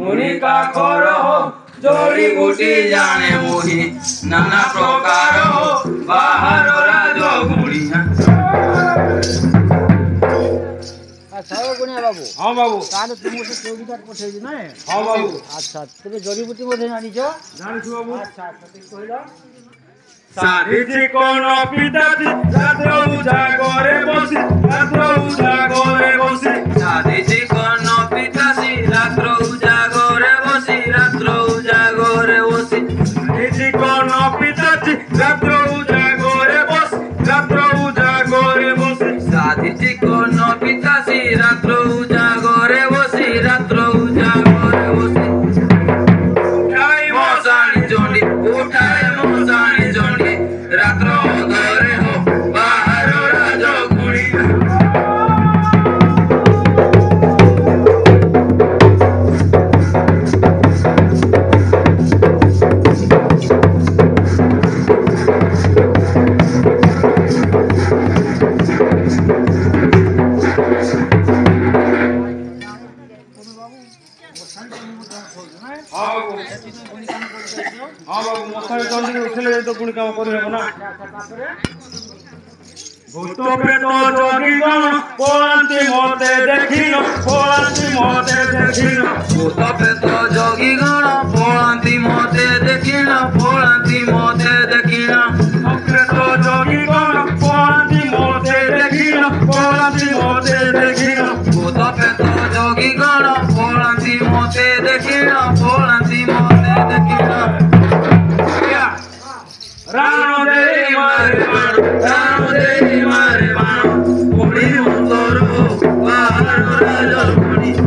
मुनि का खोर हो जोड़ी बूटी जाने मुहि नाना प्रकार हो बाहर राजो गुणिया। अच्छा गुणिया बाबू। हाँ बाबू ताले तुमको से चौकीदार पठेई ना। हाँ बाबू। अच्छा तबे जड़ी बूटी बोधे जानी छो। जानी छु बाबू। अच्छा तबे कहलो साधिची कोन पिताजी रात्र उजागरे बसी रात्र उजागरे बसी साधिची कोन पिताजी रात्र उजागरे बसी रात्र उजागरे बसी साधिची कोन पिताजी रात्र उजागरे बसी रात्र उजागरे बसी साधिची कोन पिताजी रात्र उजागरे बसी रात्र उजागरे बसी उठाई मोसाणी जोंडी उठाई मोसाणी जोंडी रात्र घरे हो बाहर राजो गुणिया। हाँ बाबू मसाले जल्दी उठले तो पुणी काम कर ना। भूत प्रेत जोगी गण पलांती मते देखिन पलांती मते देखिन भूत प्रेत जोगी गण पलांती मते देखिन पलांती मते देखिन प्रेत जोगी गण पलांती मते देखिन पलांती मते देखिन भूत प्रेत जोगी गण पलांती मते देखिन पलांती मते देखिन। राम दे मारे बाण राम दे मारे बाण पुड़ी मुतरो बाहर राजो गुणिया।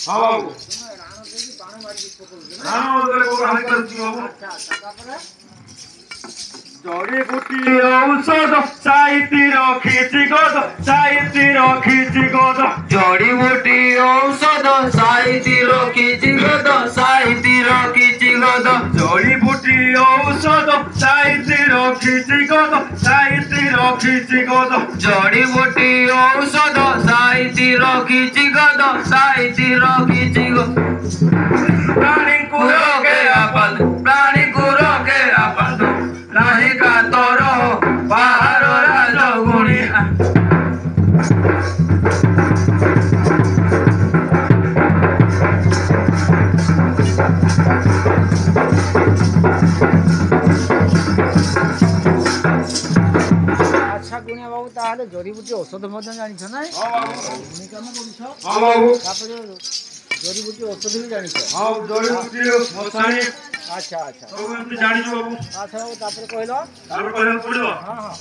हाँ जड़ी बूटी औषध साहित्य रखी गद साहित्य रखी गद जड़ी बूटी औषध साहित्य रखी गद साहित्य रखी गद जड़ी बूटी औषध साहित्य रखी गद साहित्य रखी गद जड़ी बूटी औषध साहित्य रखी गद साहित्य रखी गद प्राणी को रोके आपद प्राणी को रोके आपद नहीं का तोरो बाहर राजो गुणिया। अच्छा गुणिया बाबू ताहले जड़ी बूटी औषध मध्य जानि छ नै। हां बाबू भूमि काम करू छ। हां बाबू तापर जड़ी बूटी औषध भी जानि छ। हां जड़ी बूटी मसाणी अच्छा अच्छा सब एमती जानि छ बाबू। अच्छा बाबू तापर कहलो तापर कहलो पड़िबो। हां हां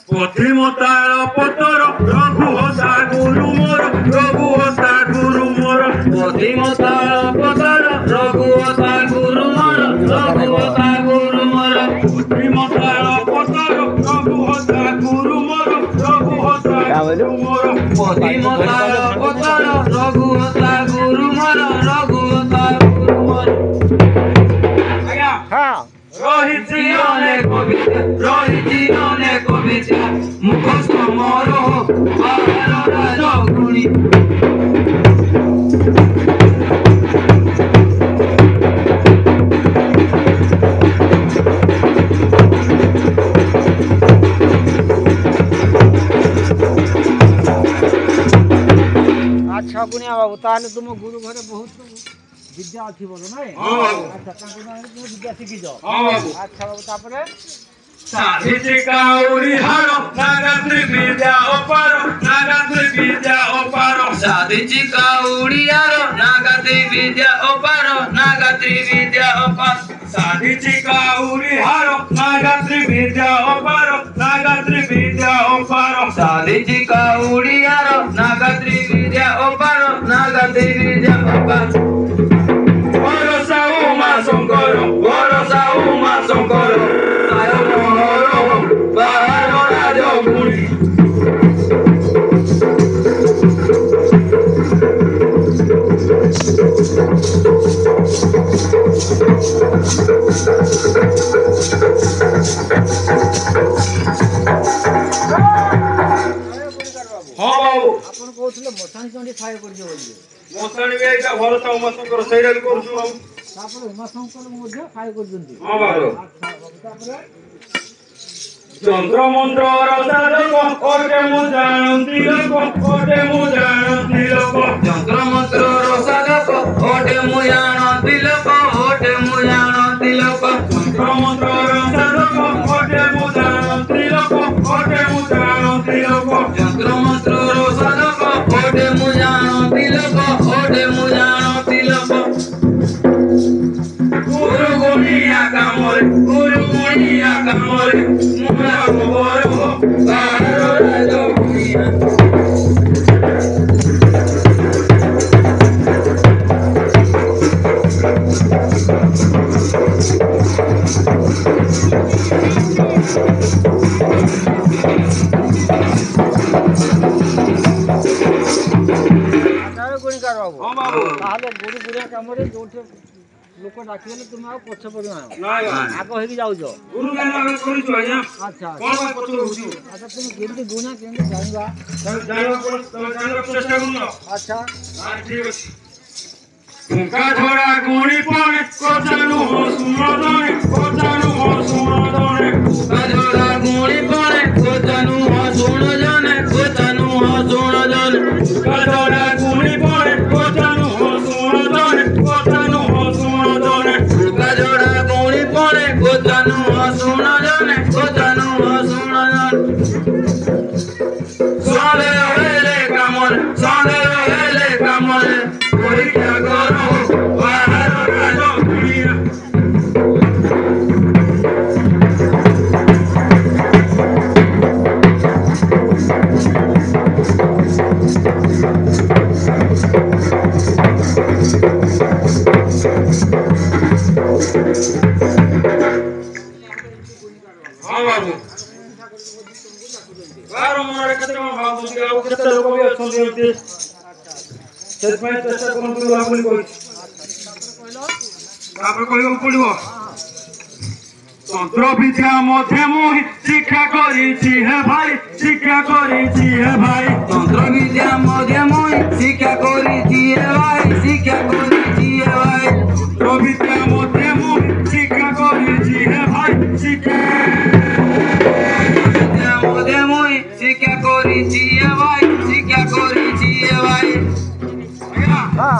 पथिमतार पतर रघु होता गुरु मोर रघु होता गुरु मोर पथिमतार पतर रघु होता गुरु मोर रघु होता गुरु मोर पथिमतार पतर रघु होता गुरु मोर रघु होता गुरु मोर पथिमतार पतर रघु होता गुरु मोर रघु होता गुरु मोर। आज्ञा हां रोहित कविता मुखस्थ मोर बाहर राजो गुणिया। তাহলে তুম গুরু ঘরে বহুত বিদ্যা আছে বলো নাই আচ্ছা তাঙ্ক না তুমি বিদ্যা শিখিছ আচ্ছা বাবু তারপরে সাধিছি কাউরি হার নাগাত্রি বিদ্যা অপার নাগাত্রি বিদ্যা অপার সাধিছি কাউরি হার নাগাত্রি বিদ্যা অপার নাগাত্রি বিদ্যা অপার সাধিছি কাউরি হার নাগাত্রি বিদ্যা অপার নাগাত্রি বিদ্যা অপার সাধিছি কাউরি হার নাগাত্রি বিদ্যা অপার নাগাত্রি বিদ্যা অপার ভরসা উমা শঙ্কর ভরসা উমা শঙ্কর ଆପଣ କହୁଥିଲେ ମଶାଣି ଚଣ୍ଡୀ ସାହାଯ୍ୟ କରିଛ ବୋଲି ମଶାଣି ବି ଏଇଟା ଭରସା ଉମାଶଙ୍କର ସେଇଟା ବି କରୁଛୁ ବାବୁ ତାପରେ ଉମାଶଙ୍କର ମଧ୍ୟ ସାହାଯ୍ୟ କରୁଛନ୍ତି ହଁ ବାବୁ ଆଚ୍ଛା ବାବୁ ତାପରେ ଚନ୍ଦ୍ର ମନ୍ତ୍ର ସାଧକ ଓଟେ ମୁଁ ଜାଣନ୍ତି ଲୋକ ଓଟେ ମୁଁ ଜାଣନ୍ତି ଲୋକ ଚନ୍ଦ୍ର ମନ୍ତ୍ର ସାଧକ ଓଟେ ମୁଁ ଜାଣନ୍ତି ଲୋକ ଓଟେ ମୁଁ ଜାଣନ୍ତି ଲୋକ ଚନ୍ଦ୍ର ମନ୍ତ୍ର ସାଧକ ଓଟେ ମୁଁ ଜାଣନ୍ତି ଲୋକ ଓଟେ ମୁଁ ଜାଣନ୍ତି ଲୋକ ଚନ୍ଦ୍ର ମନ୍ତ୍ର ସାଧକ ଓଟେ ମୁଁ ଜାଣନ୍ତି ଲୋକ ଓଟେ ମୁଁ ଜାଣନ୍ତି ଲୋକ ଗୁରୁ ଗୁଣିଆ କାମରେ ମୁରା ଗୋବର ବାହାର ରାଜ ଗୁଣିଆ ଗୁଣିକାର ବାବୁ ହଁ ବାବୁ ତାହେଲେ ଗୁରୁ ଗୁଣିଆ କାମରେ ଯୋଉଠି ଲୋକ ଡାକିଲେ ତୁମେ ଆଉ ପଛ ପଡୁ ଆଗ ହେଇକି ଯାଉଛ ଗୁରୁ ଜ୍ଞାନ ଆମେ କରିଛୁ ଆଜ୍ଞା ଆଚ୍ଛା କଣ ପାଇଁ ପଛକୁ ହଉଛୁ ଆଚ୍ଛା তুমি କେମିତି ଗୁଣା କେମିତି ଜାଣିବା ଜାଣିବାକୁ ଚେଷ୍ଟା କରୁନ ଆଚ୍ଛା ଠିକ ଅଛି ଟଙ୍କା ଝଡ଼ା ଗୁଣି ପଣେ କଚାନୁ ଶୁଣଦଣେ କଚାନୁ ଶୁଣଦଣେ ଟଙ୍କା ଝଡ଼ା ଗୁଣି ପଣେ କଚାନୁ ଶୁଣ ଜନେ କଚାନୁ ଶୁଣ ଜନେ ଟଙ୍କା ଝଡ଼ା ଗୁଣି ପଣେ କଚାନୁ ଶୁଣ ଜନେ କଚାନୁ ଶୁଣ ଜନେ ଟଙ୍କା ଝଡ଼ା ଗୁଣି ପଣେ କଚାନୁ ଶୁଣ ଜନେ କଚାନୁ ଶୁଣ ଜନେ ସନ୍ଦେହ ହେଲେ କାମରେ ପରୀକ୍ଷା କର ବାହାର ରାଜ ଗୁଣିଆ ହଁ ବାବୁ ବାର ମନରେ କେତେ କଣ ଭାବୁଛନ୍ତି ଆଉ କେତେ ଲୋକ ବି ଅଛନ୍ତି ଏମିତି ସେଥିପାଇଁ ଚେଷ୍ଟା କରନ୍ତୁ ବୋଲି କହିଛି ତାପରେ କହିବାକୁ ପଡିବ ତନ୍ତ୍ର ବିଦ୍ୟା ମଧ୍ୟ ମୁଁ ଶିକ୍ଷା କରିଛି ହେ ଭାଇ ଶିକ୍ଷା କରିଛି ହେ ଭାଇ ତନ୍ତ୍ର ବିଦ୍ୟା ମଧ୍ୟ ମୁଁ ଶିକ୍ଷା କରିଛି ହେ ଭାଇ ଶିକ୍ଷା କରିଛି ହେ ଭାଇ ତନ୍ତ୍ର ବିଦ୍ୟା ମଧ୍ୟ ମୁଁ ଶିକ୍ଷା କରିଛି ହେ ଭାଇ ଶିକ୍ଷା ମଧ୍ୟ ମୁଁ ଶିକ୍ଷା କରିଛି ହେ ଭାଇ ଶିକ୍ଷା କରିଛି ହେ ଭାଇ ହଁ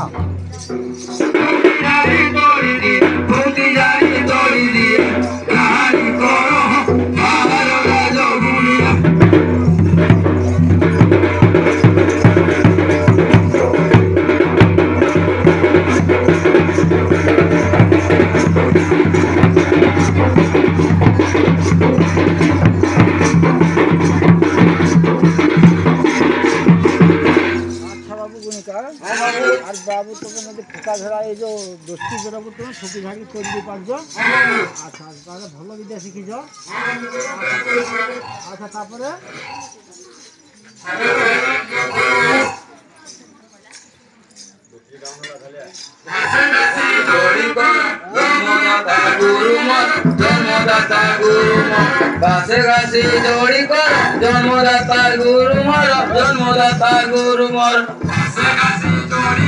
ଜାରି ତୋଳି ଦିଏ କାହାରି କର ବାହାର ରାଜ ଗୁଣିଆ আর বাবু তুমি নদী ফুকা ধরা এই যে দোস্তি জোড়াবু তুমি ফুকি ঝাড়ি করে দিয়ে পারছ আচ্ছা তাহলে ভালো বিদ্যা শিখিছ আচ্ছা তারপরে জন্মদাতা গুরু গাছে গাছে দড়ি কর জন্মদাতা গুরু মর জন্মদাতা গুরু মর গাছে গাছে দড়ি